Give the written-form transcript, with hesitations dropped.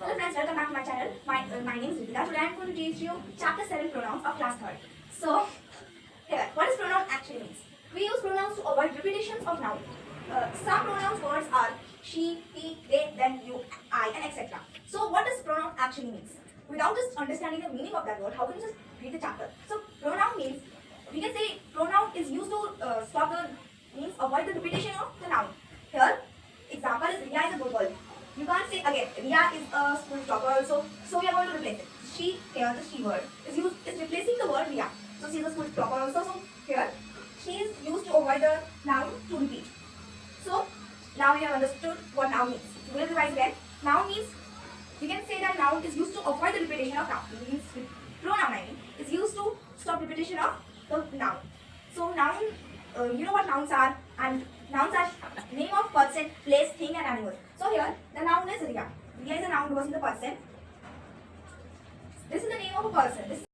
Hello friends, welcome back to my channel. My name is Ritika. Today I am going to teach you chapter 7 pronouns of class 3rd. So, here, what does pronoun actually means? We use pronouns to avoid repetitions of noun. Some pronouns words are she, he, they, them, you, I, and etc. So, what does pronoun actually means? Without just understanding the meaning of that word, how can you just read the chapter? So, pronoun means, we can say pronoun is used to stop the means avoid the repetition of the noun. Here, example is Riya is a good girl. You can't say again, Riya is a school topper also, so we are going to replace it. She, here the she word is replacing the word Riya. So she is a school topper also, so here she is used to avoid the noun to repeat. So now we have understood what noun means. So we will revise again. Noun means, we can say that noun is used to avoid the repetition of noun. It means pronoun is used to stop repetition of the noun. So noun, you know what nouns are, and nouns are name of person, place, thing and animal. So here the noun is Riya. Riya is a noun because in the person. This is the name of a person. This